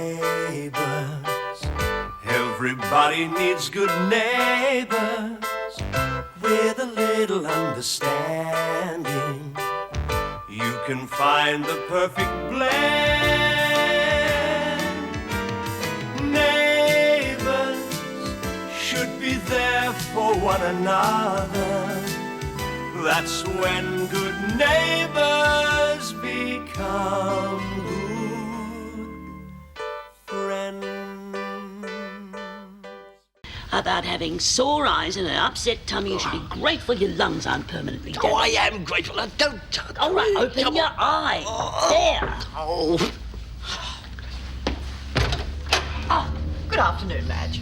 Neighbours, everybody needs good neighbours with a little understanding. You can find the perfect blend. Neighbours should be there for one another. That's when good neighbours become good friends. About having sore eyes and an upset tummy, you should be grateful your lungs aren't permanently damaged. Oh, I am grateful. Now, don't tug. All right, open your eye. There. Oh. Good afternoon, Madge.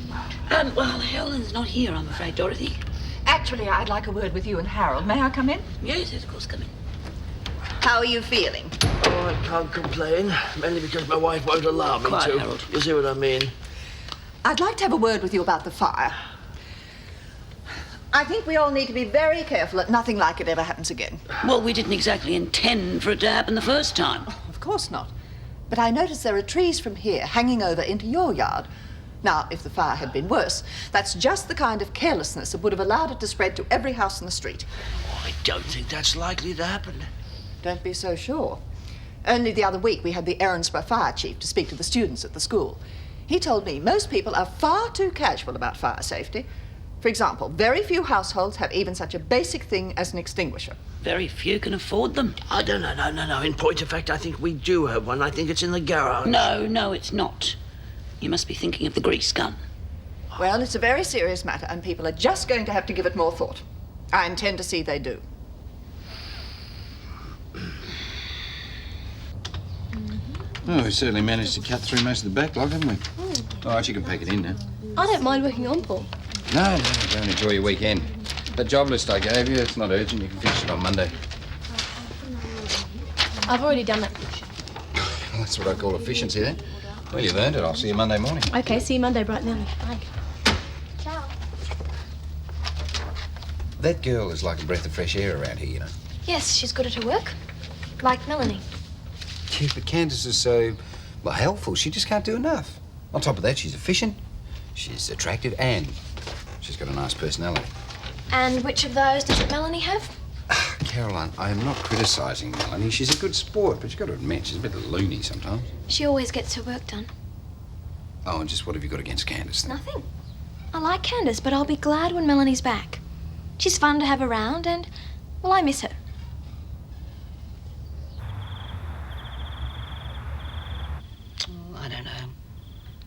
Well, Helen's not here, I'm afraid, Dorothy. Actually, I'd like a word with you and Harold. May I come in? Yes, of course, come in. How are you feeling? Oh, I can't complain. Mainly because my wife won't allow me Quiet, to. Harold. You see what I mean? I'd like to have a word with you about the fire. I think we all need to be very careful that nothing like it ever happens again. Well, we didn't exactly intend for it to happen the first time. Of course not. But I notice there are trees from here hanging over into your yard. Now, if the fire had been worse, that's just the kind of carelessness that would have allowed it to spread to every house in the street. Oh, I don't think that's likely to happen. Don't be so sure. Only the other week we had the Erinsborough fire chief to speak to the students at the school. He told me most people are far too casual about fire safety. For example, very few households have even such a basic thing as an extinguisher. Very few can afford them. I don't know. No. In point of fact, I think we do have one. I think it's in the garage. No, it's not. You must be thinking of the grease gun. Well, it's a very serious matter, and people are just going to have to give it more thought. I intend to see they do. Oh, we certainly managed to cut through most of the backlog, haven't we? All right, you can pack it in now. I don't mind working on, Paul. No, go and enjoy your weekend. That job list I gave you, it's not urgent. You can finish it on Monday. I've already done that. Well, that's what I call efficiency, then. Well, you've earned it. I'll see you Monday morning. Okay, see you Monday bright and early. Bye. Ciao. That girl is like a breath of fresh air around here, you know. Yes, she's good at her work. Like Melanie. Yeah, but Candace is so, well, helpful. She just can't do enough. On top of that, she's efficient, she's attractive, and she's got a nice personality. And which of those doesn't Melanie have? Caroline, I am not criticising Melanie. She's a good sport, but you've got to admit she's a bit loony sometimes. She always gets her work done. Oh, and just what have you got against Candace, then? Nothing. I like Candace, but I'll be glad when Melanie's back. She's fun to have around and, well, I miss her. I don't know.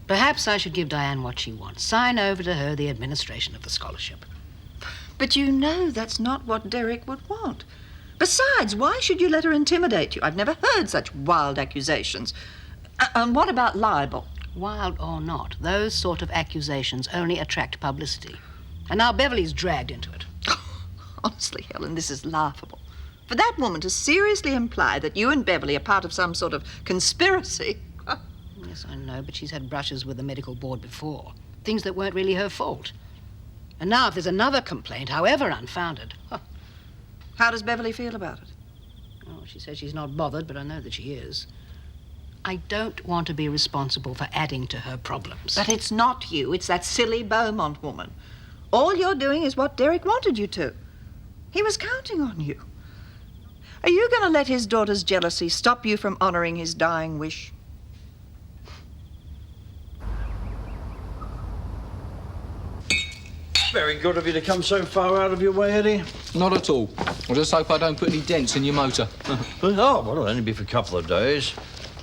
Perhaps I should give Diane what she wants. Sign over to her the administration of the scholarship. But you know that's not what Derek would want. Besides, why should you let her intimidate you? I've never heard such wild accusations. And what about libel? Wild or not, those sort of accusations only attract publicity. And now Beverly's dragged into it. Honestly, Helen, this is laughable. For that woman to seriously imply that you and Beverly are part of some sort of conspiracy. Yes, I know, but she's had brushes with the medical board before. Things that weren't really her fault. And now if there's another complaint, however unfounded... How does Beverly feel about it? Oh, she says she's not bothered, but I know that she is. I don't want to be responsible for adding to her problems. But it's not you, it's that silly Beaumont woman. All you're doing is what Derek wanted you to. He was counting on you. Are you going to let his daughter's jealousy stop you from honoring his dying wish? Very good of you to come so far out of your way, Eddie. Not at all. I just hope I don't put any dents in your motor. Oh, well, it'll only be for a couple of days.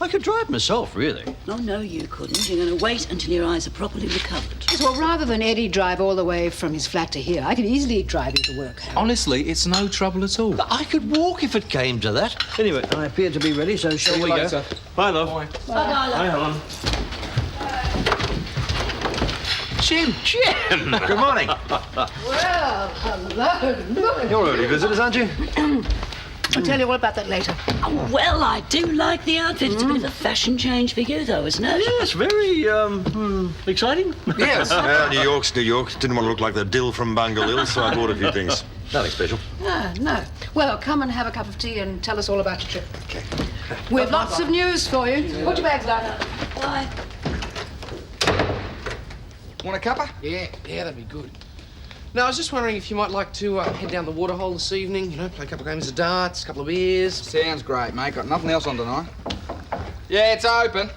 I could drive myself, really. Oh, no, you couldn't. You're going to wait until your eyes are properly recovered. Yes, well, rather than Eddie drive all the way from his flat to here, I could easily drive you to work. Honestly, it's no trouble at all. I could walk if it came to that. Anyway, I appear to be ready, so shall we later. go? Bye, love. Bye. Bye, Bye, Helen. Jim! Good morning. Well, hello. You're early visitors, aren't you? I'll tell you all about that later. Oh, well, I do like the outfit. It's a bit of a fashion change for you, though, isn't it? Yes, very, exciting. Yes. New York's New York. Didn't want to look like the dill from Mangel Hill, so I bought a few things. Nothing special. No. Well, come and have a cup of tea and tell us all about your trip. Okay. We've lots of news for you. Put your bags down. Bye. Want a cuppa? Yeah, that'd be good. No, I was just wondering if you might like to head down the waterhole this evening, you know, play a couple of games of darts, a couple of beers. Sounds great, mate. Got nothing else on tonight. Yeah, it's open.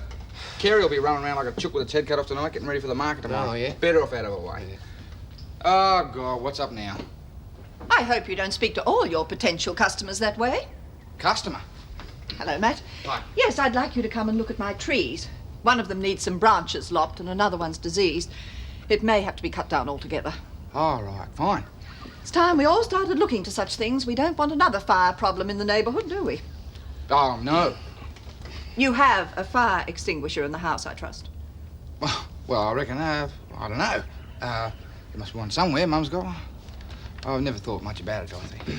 Kerry will be running around like a chook with its head cut off tonight, getting ready for the market tomorrow. Oh, yeah? Better off out of her way. Yeah. Oh, God, what's up now? I hope you don't speak to all your potential customers that way. Customer? Hello, Matt. Hi. Yes, I'd like you to come and look at my trees. One of them needs some branches lopped and another one's diseased. It may have to be cut down altogether. All right, fine. It's time we all started looking to such things. We don't want another fire problem in the neighbourhood, do we? Oh, no. You have a fire extinguisher in the house, I trust. Well, I reckon I have. I don't know. There must be one somewhere. Mum's got one. I've never thought much about it, Dorothy.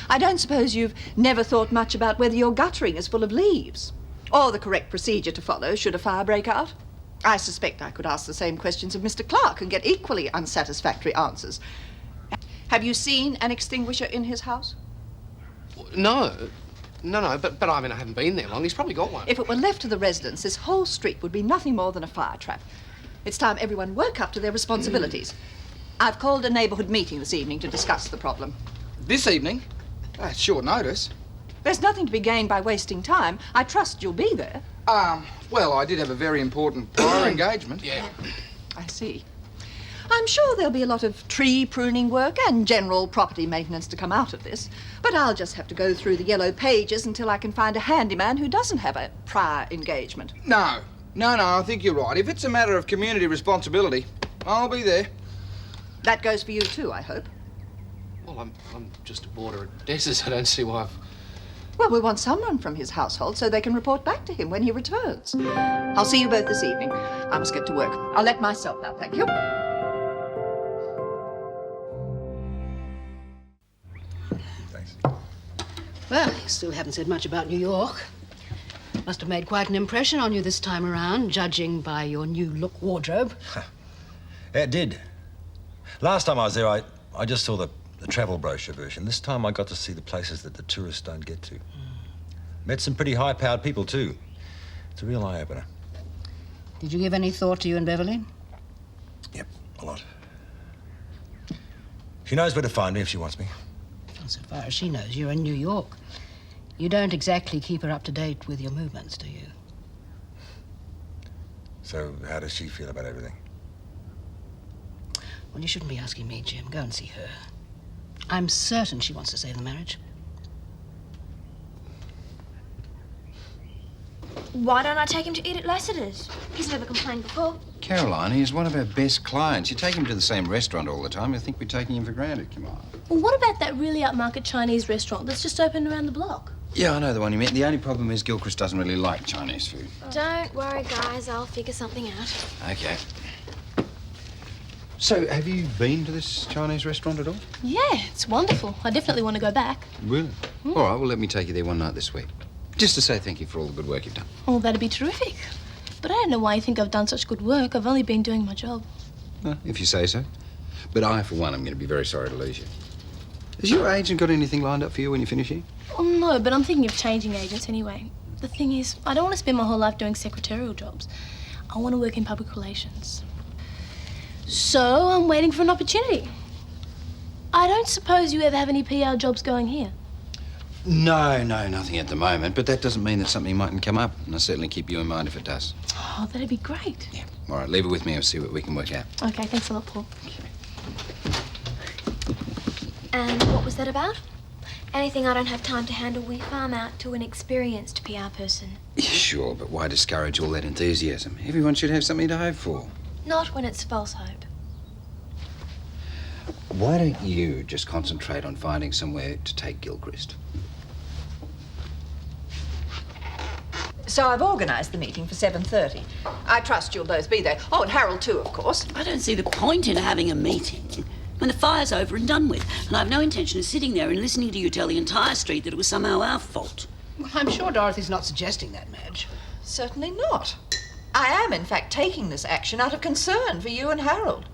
I don't suppose you've never thought much about whether your guttering is full of leaves, or the correct procedure to follow should a fire break out. I suspect I could ask the same questions of Mr. Clark and get equally unsatisfactory answers. Have you seen an extinguisher in his house? No, but I mean, I haven't been there long. He's probably got one. If it were left to the residents, this whole street would be nothing more than a fire trap. It's time everyone woke up to their responsibilities. I've called a neighbourhood meeting this evening to discuss the problem. This evening? That's short notice. There's nothing to be gained by wasting time. I trust you'll be there. Well, I did have a very important prior engagement. Yeah. I see. I'm sure there'll be a lot of tree pruning work and general property maintenance to come out of this. But I'll just have to go through the yellow pages until I can find a handyman who doesn't have a prior engagement. No, I think you're right. If it's a matter of community responsibility, I'll be there. That goes for you too, I hope. Well, I'm just a boarder at Des's. I don't see why I've... Well, we want someone from his household so they can report back to him when he returns. I'll see you both this evening. I must get to work. I'll let myself now, thank you. Thanks. Well, you still haven't said much about New York. Must have made quite an impression on you this time around, judging by your new look wardrobe. It did. Last time I was there, I just saw the travel brochure version. This time I got to see the places that the tourists don't get to. Met some pretty high-powered people, too. It's a real eye-opener. Did you give any thought to you and Beverly? Yep, a lot. She knows where to find me if she wants me. Well, so far as she knows, you're in New York. You don't exactly keep her up to date with your movements, do you? So how does she feel about everything? Well, you shouldn't be asking me, Jim. Go and see her. I'm certain she wants to save the marriage. Why don't I take him to eat at Lassiter's? He's never complained before. Caroline, he's one of our best clients. You take him to the same restaurant all the time, you think we're taking him for granted. Come on. Well, what about that really upmarket Chinese restaurant that's just opened around the block? Yeah, I know the one you meant. The only problem is Gilchrist doesn't really like Chinese food. Don't worry, guys. I'll figure something out. Okay. So, have you been to this Chinese restaurant at all? Yeah, it's wonderful. I definitely want to go back. Really? All right, well, let me take you there one night this week. Just to say thank you for all the good work you've done. Oh, that'd be terrific. But I don't know why you think I've done such good work. I've only been doing my job. Well, if you say so. But I, for one, am going to be very sorry to lose you. Has your agent got anything lined up for you when you finish here? Oh, no, but I'm thinking of changing agents anyway. The thing is, I don't want to spend my whole life doing secretarial jobs. I want to work in public relations. So I'm waiting for an opportunity. I don't suppose you ever have any PR jobs going here? No, nothing at the moment. But that doesn't mean that something mightn't come up. And I'll certainly keep you in mind if it does. Oh, that'd be great. Yeah. All right, leave it with me. I'll see what we can work out. Okay, thanks a lot, Paul. And what was that about? Anything I don't have time to handle, we farm out to an experienced PR person. Yeah, sure, but why discourage all that enthusiasm? Everyone should have something to hope for. Not when it's false hope. Why don't you just concentrate on finding somewhere to take Gilchrist? So I've organised the meeting for 7:30. I trust you'll both be there. Oh, and Harold too, of course. I don't see the point in having a meeting when the fire's over and done with, and I've no intention of sitting there and listening to you tell the entire street that it was somehow our fault. Well, I'm sure Dorothy's not suggesting that, Madge. Certainly not. I am, in fact, taking this action out of concern for you and Harold.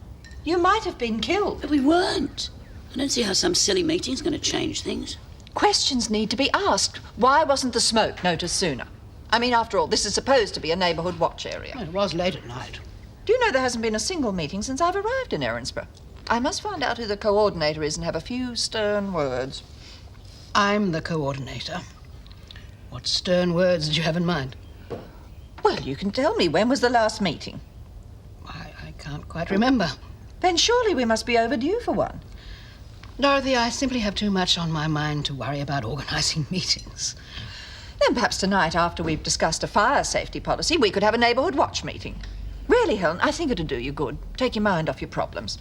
You might have been killed. But we weren't. I don't see how some silly meeting's going to change things. Questions need to be asked. Why wasn't the smoke noticed sooner? I mean, after all, this is supposed to be a neighbourhood watch area. Well, it was late at night. Do you know there hasn't been a single meeting since I've arrived in Erinsborough? I must find out who the coordinator is and have a few stern words. I'm the coordinator. What stern words did you have in mind? Well, you can tell me, when was the last meeting? I can't quite remember. Then surely we must be overdue for one. Dorothy, I simply have too much on my mind to worry about organising meetings. Then perhaps tonight, after we've discussed a fire safety policy, we could have a neighbourhood watch meeting. Really, Helen, I think it'd do you good. Take your mind off your problems.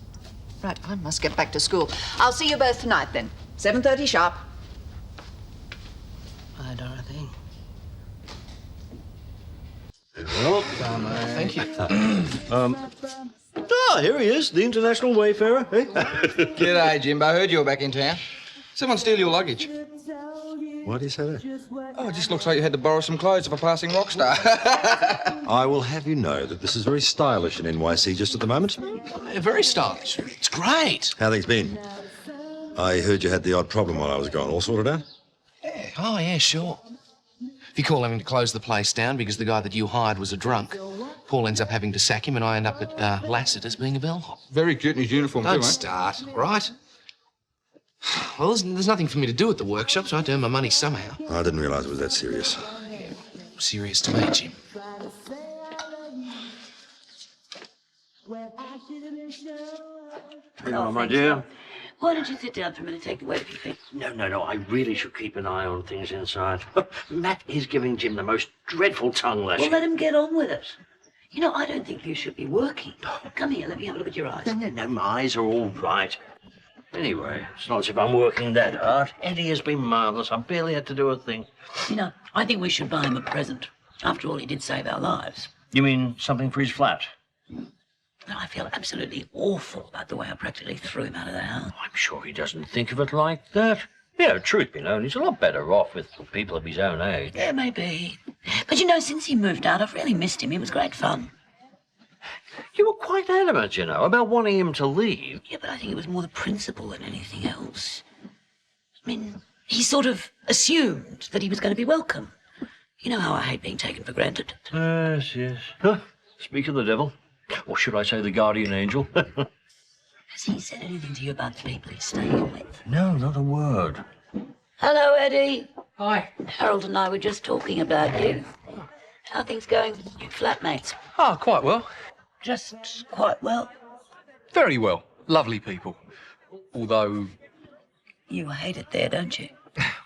Right, I must get back to school. I'll see you both tonight, then. 7:30 sharp. Bye, Dorothy. Well, thank you. Here he is, the international wayfarer. Eh? G'day, Jimbo. I heard you were back in town. Someone steal your luggage. Why do you say that? Oh, it just looks like you had to borrow some clothes of a passing rock star. I will have you know that this is very stylish in NYC just at the moment. Very stylish. It's great. How things been? I heard you had the odd problem while I was gone. All sorted out? Yeah. Oh, yeah, sure. If you call having to close the place down because the guy that you hired was a drunk, Paul ends up having to sack him and I end up at Lassiter's being a bellhop. Very cute in his uniform, Don't too, eh? start, all right? Well, there's nothing for me to do at the workshop, so I have to earn my money somehow. I didn't realise it was that serious. Yeah, serious to me, Jim. Oh, my dear. Why don't you sit down for a minute, take the weight of your feet? No, I really should keep an eye on things inside. Matt is giving Jim the most dreadful tongue lashing. Well, let him get on with it. You know, I don't think you should be working. Come here, let me have a look at your eyes. No, my eyes are all right. Anyway, it's not as if I'm working that hard. Eddie has been marvellous. I barely had to do a thing. You know, I think we should buy him a present. After all, he did save our lives. You mean something for his flat? No, I feel absolutely awful about the way I practically threw him out of the house. I'm sure he doesn't think of it like that. Yeah, truth be known, he's a lot better off with people of his own age. Yeah, maybe. But you know, since he moved out, I've really missed him. He was great fun. You were quite adamant, you know, about wanting him to leave. Yeah, but I think it was more the principle than anything else. I mean, he sort of assumed that he was going to be welcome. You know how I hate being taken for granted. Yes. Huh, speak of the devil. Or should I say the guardian angel? Has he said anything to you about the people he's staying with? No, not a word. Hello, Eddie. Hi. Harold and I were just talking about you. How are things going with you flatmates? Oh, quite well. Just quite well. Very well. Lovely people. Although, You hate it there, don't you?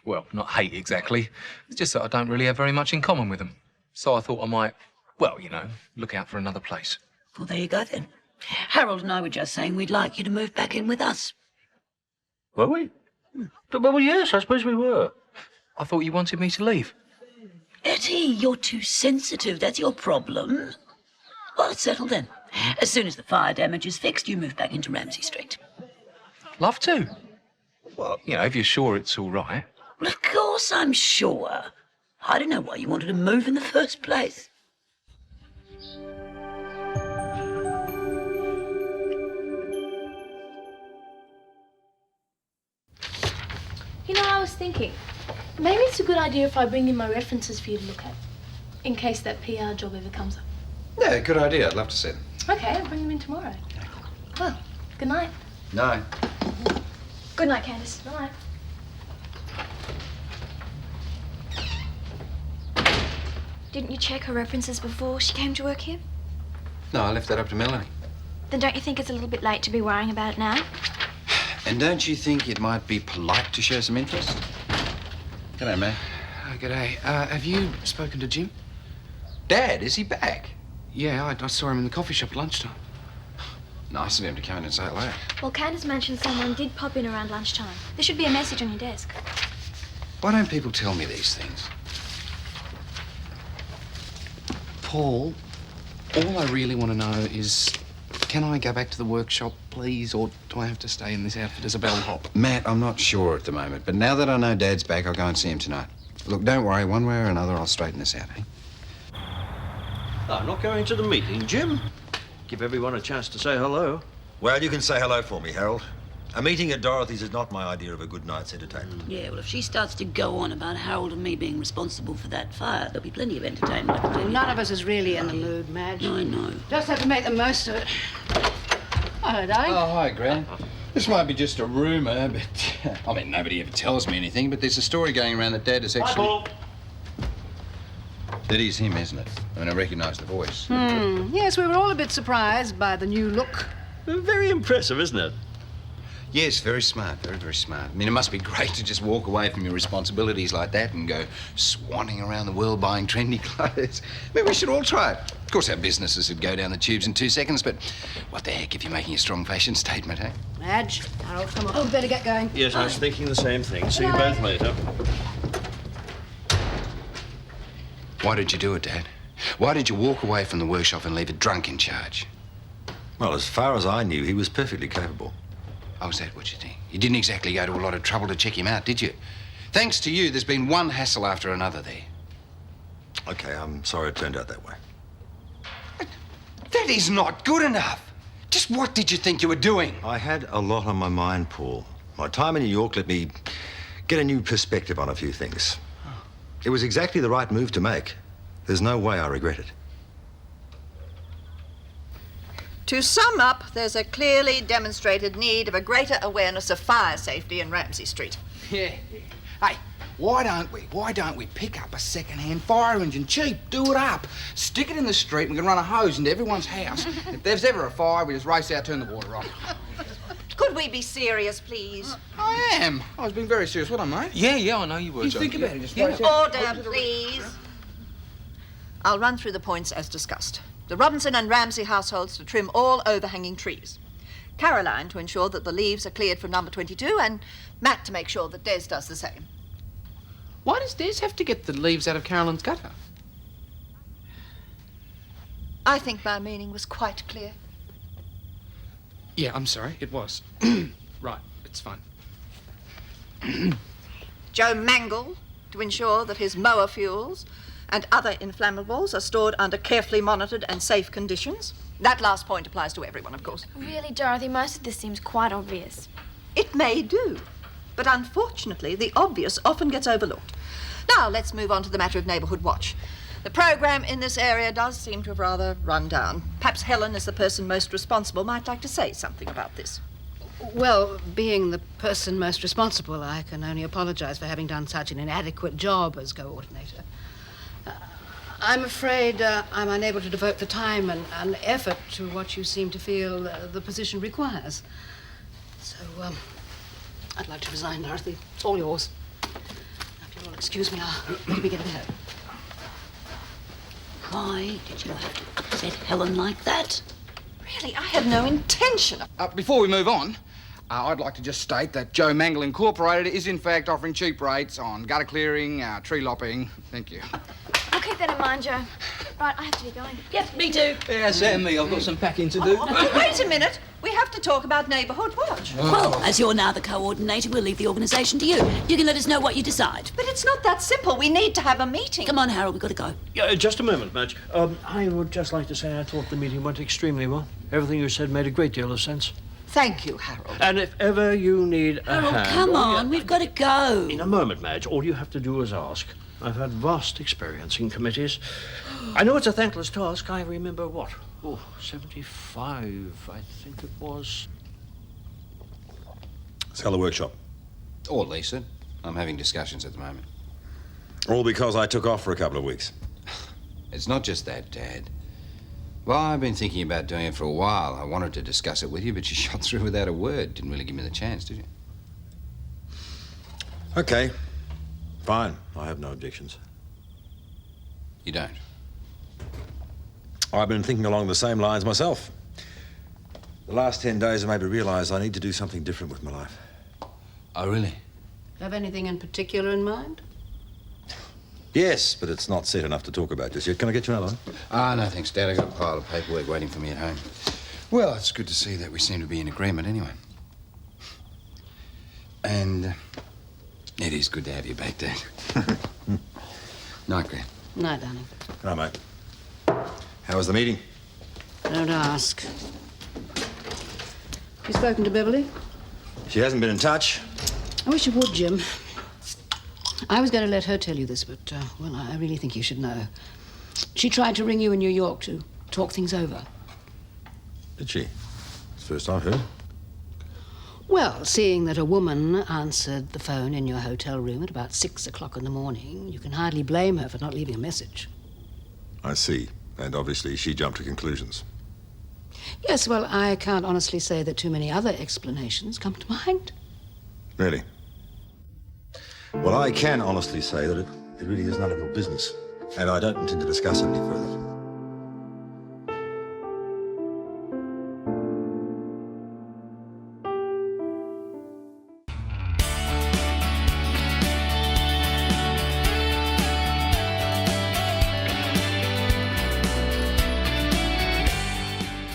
well, not hate exactly. It's just that I don't really have very much in common with them. So I thought I might, well, you know, look out for another place. Well, there you go then. Harold and I were just saying we'd like you to move back in with us. Were we? Well, yes, I suppose we were. I thought you wanted me to leave. Eddie, you're too sensitive. That's your problem. Well, it's settled then. As soon as the fire damage is fixed, you move back into Ramsay Street. Love to. Well, you know, if you're sure it's all right. Well, of course I'm sure. I don't know why you wanted to move in the first place. You know, I was thinking, maybe it's a good idea if I bring in my references for you to look at, in case that PR job ever comes up. Yeah, good idea. I'd love to see them. Okay, I'll bring them in tomorrow. Well, good night. No. Good night, Candace. Good night. Didn't you check her references before she came to work here? No, I left that up to Melanie. Then don't you think it's a little bit late to be worrying about it now? And don't you think it might be polite to show some interest? G'day, man. Oh, g'day. Have you spoken to Jim? Dad, is he back? Yeah, I saw him in the coffee shop at lunchtime. Nice of him to come in and say hello. Well, Candace mentioned someone did pop in around lunchtime. There should be a message on your desk. Why don't people tell me these things? Paul, all I really want to know is, can I go back to the workshop, please, or do I have to stay in this outfit as a bellhop? Matt, I'm not sure at the moment, but now that I know Dad's back, I'll go and see him tonight. Look, don't worry, one way or another, I'll straighten this out, eh? I'm not going to the meeting, Jim. Give everyone a chance to say hello. Well, you can say hello for me, Harold. A meeting at Dorothy's is not my idea of a good night's entertainment. Yeah, well, if she starts to go on about Harold and me being responsible for that fire, there'll be plenty of entertainment. I can tell you. None of us is really in the mood, Madge. I know. Just have to make the most of it. Hello, darling. Oh, hi, Gran. This might be just a rumour, but... I mean, nobody ever tells me anything, but there's a story going around that Dad is actually... That is him, isn't it? I mean, I recognise the voice. Yes, we were all a bit surprised by the new look. Very impressive, isn't it? Yes, very smart, very, very smart. I mean, it must be great to just walk away from your responsibilities like that and go swanning around the world buying trendy clothes. I mean, we should all try it. Of course, our businesses would go down the tubes in 2 seconds, but what the heck if you're making a strong fashion statement, eh? Madge, Harold, come on. Oh, better get going. Yes, I was thinking the same thing. See you both later. Why did you do it, Dad? Why did you walk away from the workshop and leave a drunk in charge? Well, as far as I knew, he was perfectly capable. Oh, is that what you think? You didn't exactly go to a lot of trouble to check him out, did you? Thanks to you, there's been one hassle after another there. Okay, I'm sorry it turned out that way. That is not good enough. Just what did you think you were doing? I had a lot on my mind, Paul. My time in New York let me get a new perspective on a few things. It was exactly the right move to make. There's no way I regret it. To sum up, there's a clearly demonstrated need of a greater awareness of fire safety in Ramsay Street. Yeah. Hey, why don't we pick up a second-hand fire engine, cheap, do it up, stick it in the street, and we can run a hose into everyone's house. If there's ever a fire, we just race out, turn the water on. Could we be serious, please? I am. I was being very serious, wasn't I, mate? Yeah, I know you were, You John. think about it, just race out. Order, please. I'll run through the points as discussed. The Robinson and Ramsay households to trim all overhanging trees. Caroline to ensure that the leaves are cleared from number 22, and Matt to make sure that Des does the same. Why does Des have to get the leaves out of Caroline's gutter? I think my meaning was quite clear. Yeah, I'm sorry, it was. Right, it's fine. Joe Mangel to ensure that his mower fuels and other inflammables are stored under carefully monitored and safe conditions. That last point applies to everyone, of course. Really, Dorothy, most of this seems quite obvious. It may do, but unfortunately, the obvious often gets overlooked. Now, let's move on to the matter of Neighbourhood Watch. The programme in this area does seem to have rather run down. Perhaps Helen, as the person most responsible, might like to say something about this. Well, being the person most responsible, I can only apologise for having done such an inadequate job as coordinator. I'm afraid I'm unable to devote the time and effort to what you seem to feel the position requires. So, I'd like to resign, Dorothy. It's all yours. Now, if you'll all excuse me, I'll maybe get a bit. Why did you have to upset Helen like that? Really, I had no intention of... Before we move on, I'd like to just state that Joe Mangel Incorporated is in fact offering cheap rates on gutter clearing, tree lopping. Thank you. I'll keep that in mind, Joe. Right, I have to be going. Yep, me too. Yeah, Sam, me. I've got some packing to do. Wait a minute. We have to talk about Neighbourhood Watch. Well, as you're now the coordinator, we'll leave the organisation to you. You can let us know what you decide. But it's not that simple. We need to have a meeting. Come on, Harold, we've got to go. Yeah, just a moment, Madge. I would just like to say I thought the meeting went extremely well. Everything you said made a great deal of sense. Thank you, Harold. And if ever you need a Harold, hand... come on, we've got to go. In a moment, Madge. All you have to do is ask. I've had vast experience in committees. I know it's a thankless task. I remember what? 75, I think it was. Sell the workshop. Or lease it. I'm having discussions at the moment. All because I took off for a couple of weeks. It's not just that, Dad. Well, I've been thinking about doing it for a while. I wanted to discuss it with you, but you shot through without a word. Didn't really give me the chance, did you? Okay. Fine. I have no objections. You don't? I've been thinking along the same lines myself. The last 10 days have made me realise I need to do something different with my life. Oh, really? Have anything in particular in mind? Yes, but it's not set enough to talk about just yet. Can I get you another one? No, thanks, Dad. I've got a pile of paperwork waiting for me at home. Well, it's good to see that we seem to be in agreement anyway. And it is good to have you back, Dad. Night, Gran. Night, darling. Right, mate. How was the meeting? Don't ask. You spoken to Beverly? She hasn't been in touch. I wish you would, Jim. I was going to let her tell you this, but, well, I really think you should know. She tried to ring you in New York to talk things over. Did she? It's the first I've heard. Well, seeing that a woman answered the phone in your hotel room at about 6 o'clock in the morning, you can hardly blame her for not leaving a message. I see. And obviously she jumped to conclusions. Yes, well, I can't honestly say that too many other explanations come to mind. Really? Well, I can honestly say that it really is none of your business. And I don't intend to discuss it any further.